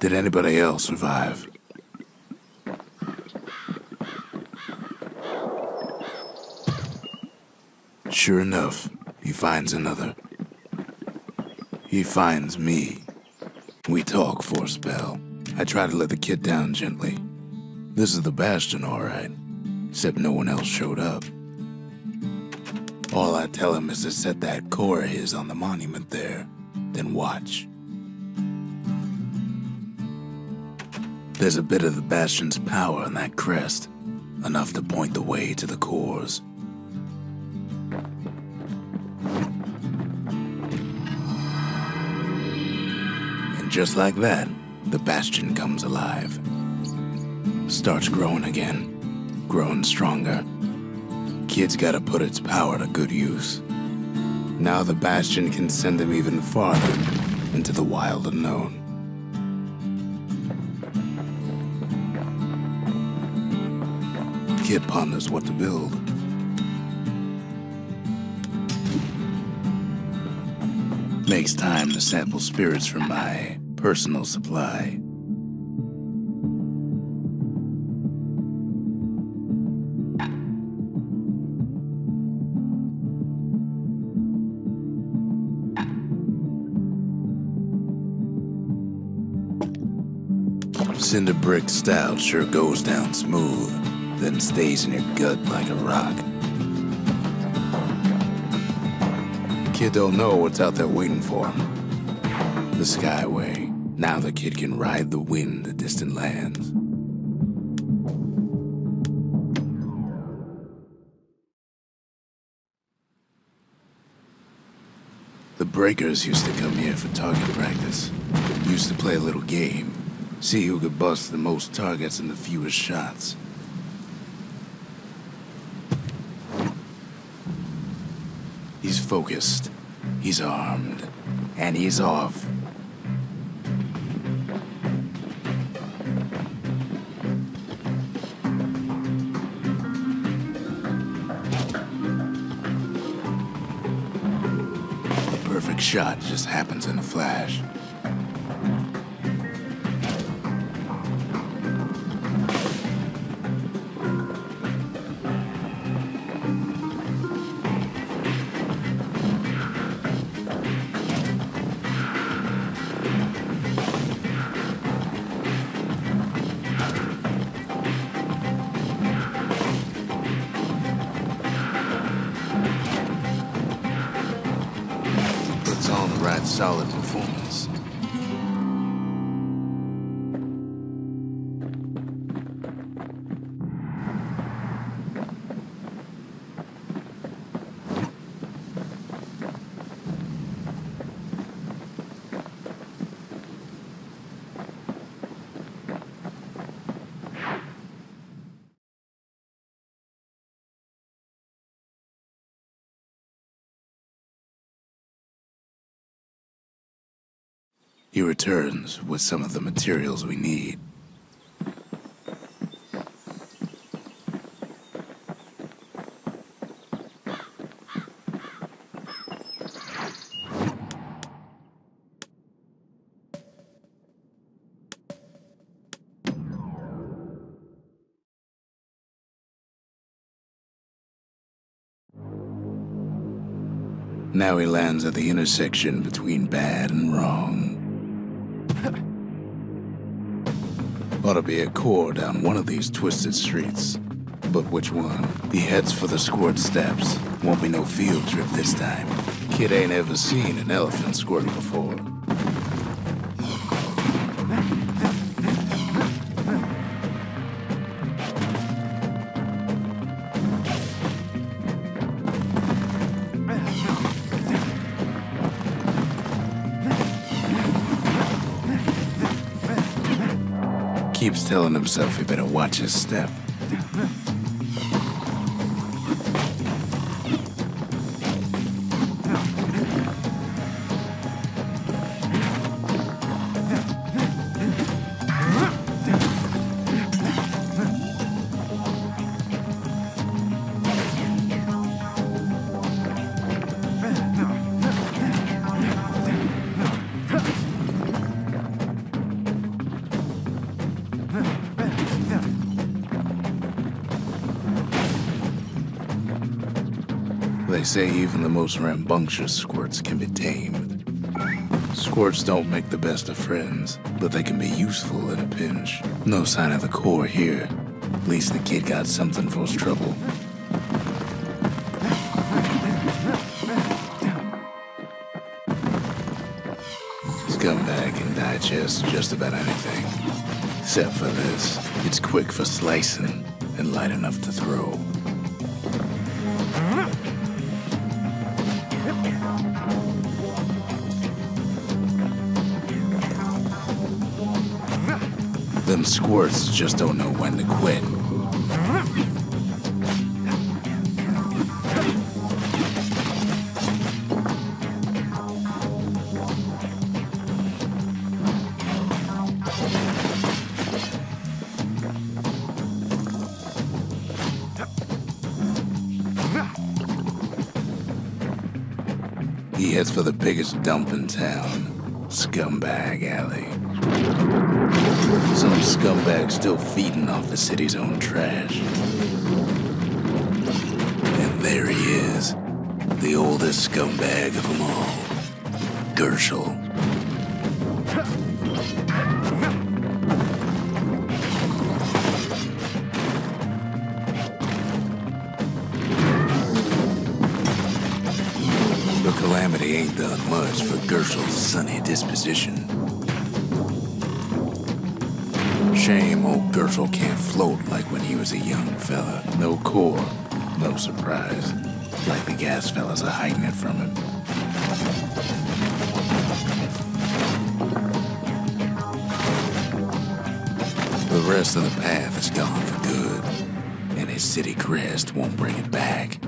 Did anybody else survive? Sure enough, he finds another. He finds me. We talk for a spell. I try to let the kid down gently. This is the Bastion, all right. Except no one else showed up. All I tell him is to set that core of his on the monument there, then watch. There's a bit of the Bastion's power in that crest, enough to point the way to the cores. And just like that, the Bastion comes alive. Starts growing again, growing stronger. Kid's gotta put its power to good use. Now the Bastion can send him even farther into the wild unknown. Kid ponders what to build. Makes time to sample spirits from my personal supply. Cinder brick stout sure goes down smooth, then stays in your gut like a rock. Kid don't know what's out there waiting for him. The Skyway. Now the kid can ride the wind to distant lands. The breakers used to come here for target practice. Used to play a little game. See who could bust the most targets and the fewest shots. He's focused, he's armed, and he's off. The perfect shot just happens in a flash. Solid performance. He returns with some of the materials we need. Now he lands at the intersection between bad and wrong. Ought to be a core down one of these twisted streets. But which one? He heads for the squirt steps. Won't be no field trip this time. Kid ain't ever seen an elephant squirt before. Keeps telling himself he better watch his step. They say even the most rambunctious squirts can be tamed. Squirts don't make the best of friends, but they can be useful in a pinch. No sign of the core here. At least the kid got something for his trouble. Scumbag can digest just about anything. Except for this. It's quick for slicing and light enough to throw. Them squirts just don't know when to quit. He heads for the biggest dump in town, Scumbag Alley. Some scumbag still feeding off the city's own trash. And there he is, the oldest scumbag of them all, Gershel. The calamity ain't done much for Gershel's sunny disposition. Shame old Gershel can't float like when he was a young fella. No core, no surprise. Like the gas fellas are hiding it from him. The rest of the path is gone for good, and his city crest won't bring it back.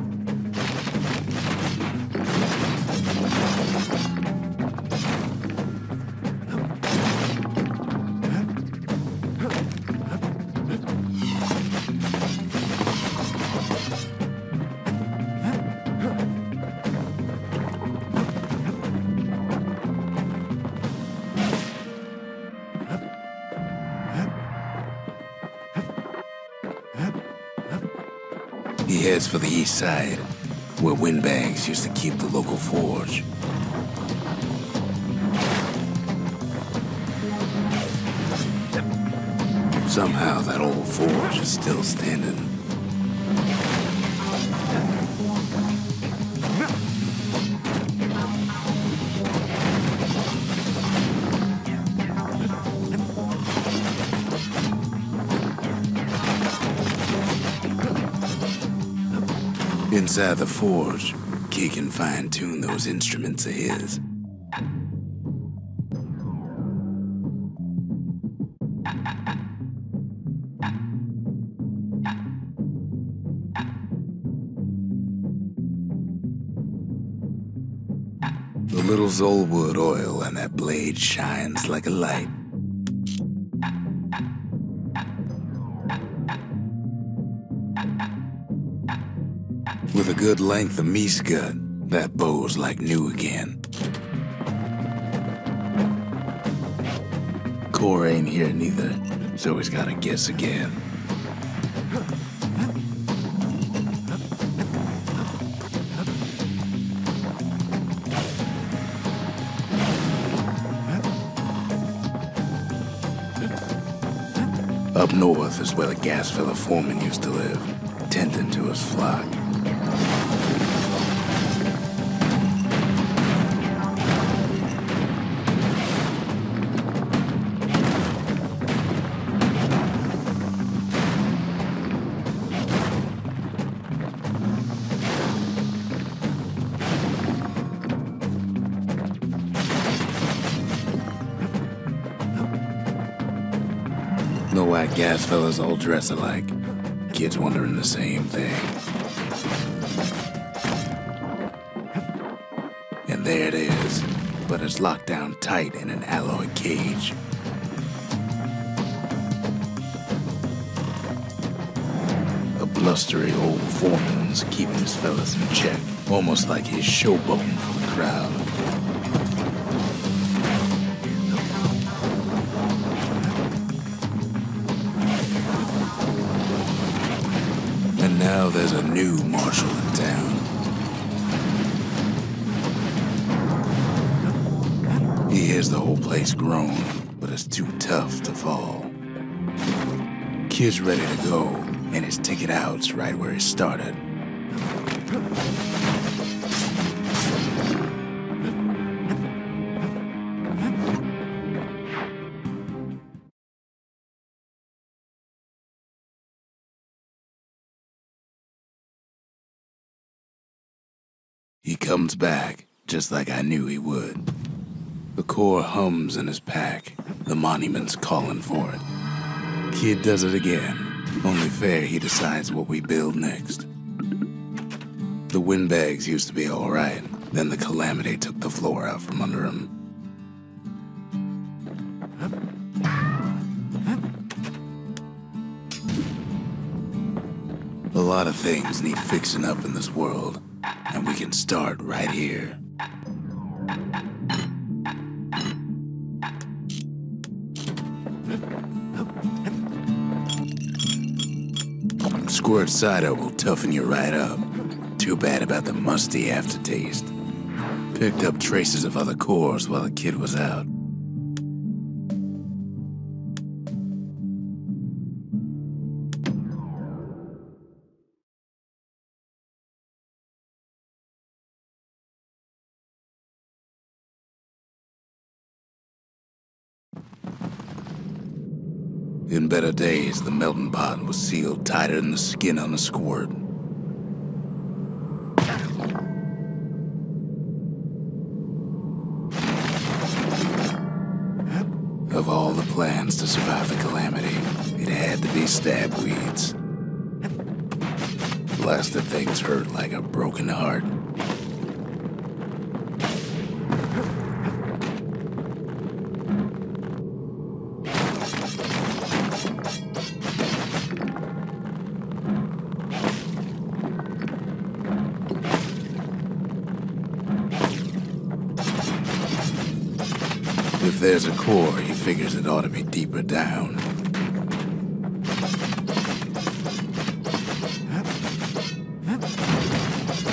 He heads for the east side, where windbags used to keep the local forge. Somehow that old forge is still standing. Inside the forge, Key can fine-tune those instruments of his. The little Zolwood oil on that blade shines like a light. With a good length of meat-gut, that bow's like new again. Core ain't here neither, so he's gotta guess again. Up north is where the gas fella foreman used to live, tending to his flock. No white gas fellas all dress alike. Kids wondering the same thing. And there it is, but it's locked down tight in an alloy cage. A blustery old foreman's keeping his fellas in check, almost like he's showboating for the crowd. And now there's a new marshal in town. He hears the whole place groan, but it's too tough to fall. Kid's ready to go, and his ticket out's right where he started. He comes back, just like I knew he would. The core hums in his pack, the monument's calling for it. Kid does it again, only fair he decides what we build next. The windbags used to be alright, then the calamity took the floor out from under him. A lot of things need fixing up in this world, and we can start right here. Squirt cider will toughen you right up. Too bad about the musty aftertaste. Picked up traces of other cores while the kid was out. In better days, the melting pot was sealed tighter than the skin on a squirt. Of all the plans to survive the calamity, it had to be stab weeds. Blasted things hurt like a broken heart. If there's a core, he figures it ought to be deeper down.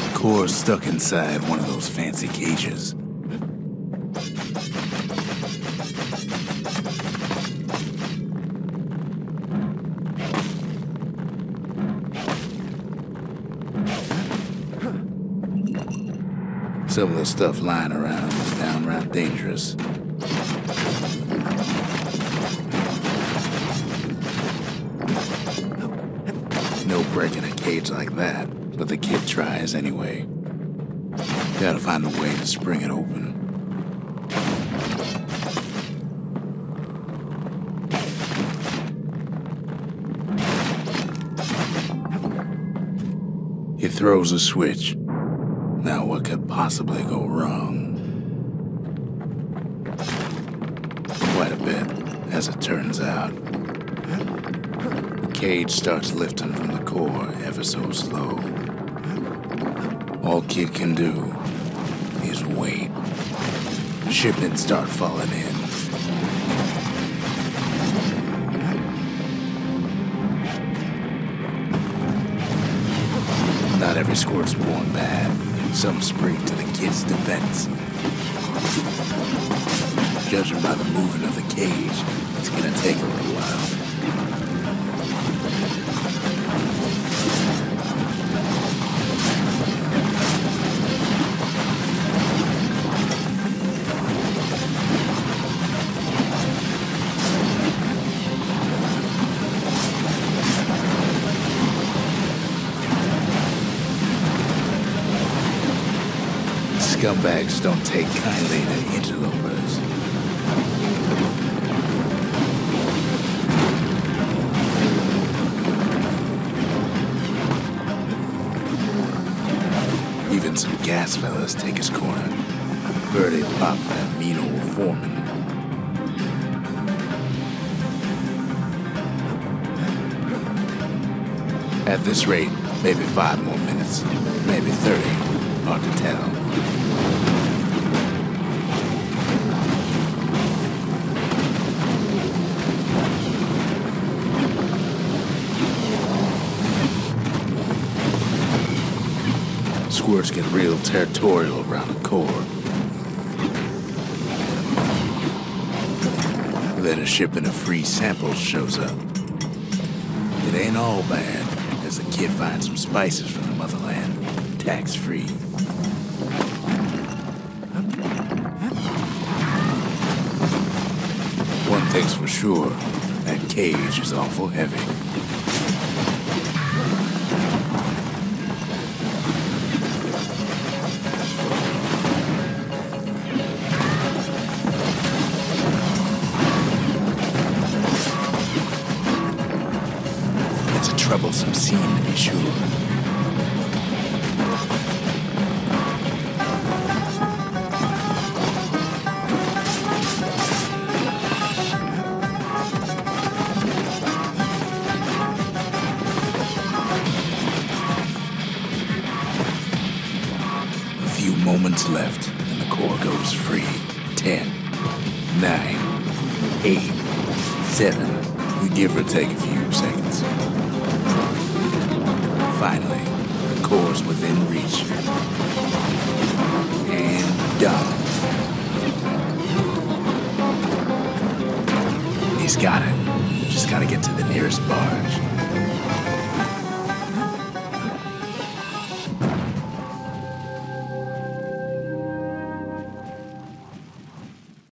The core's stuck inside one of those fancy cages. Some of the stuff lying around is downright dangerous. No breaking a cage like that, but the kid tries anyway. Gotta find a way to spring it open. He throws a switch. Now what could possibly go wrong? Quite a bit, as it turns out. The cage starts lifting from the core ever so slow. All Kid can do is wait. Shipments start falling in. Not every squirt's born bad. Some spring to the kid's defense. Judging by the movement of the cage, it's gonna take a little while. Scumbags don't take kindly to interlopers. Even some gas fellas take his corner. Birdie pop that mean old foreman. At this rate, maybe 5 more minutes, maybe 30. Hard to tell. Squirts get real territorial around the core. Then a shipment of free samples shows up. It ain't all bad, as the kid finds some spices from the motherland, tax-free. One thing's for sure, that cage is awful heavy. It's a troublesome scene, to be sure. Moments left, and the core goes free. 10, 9, 8, 7. We give or take a few seconds. Finally, the core's within reach. And done. He's got it. Just gotta get to the nearest barge.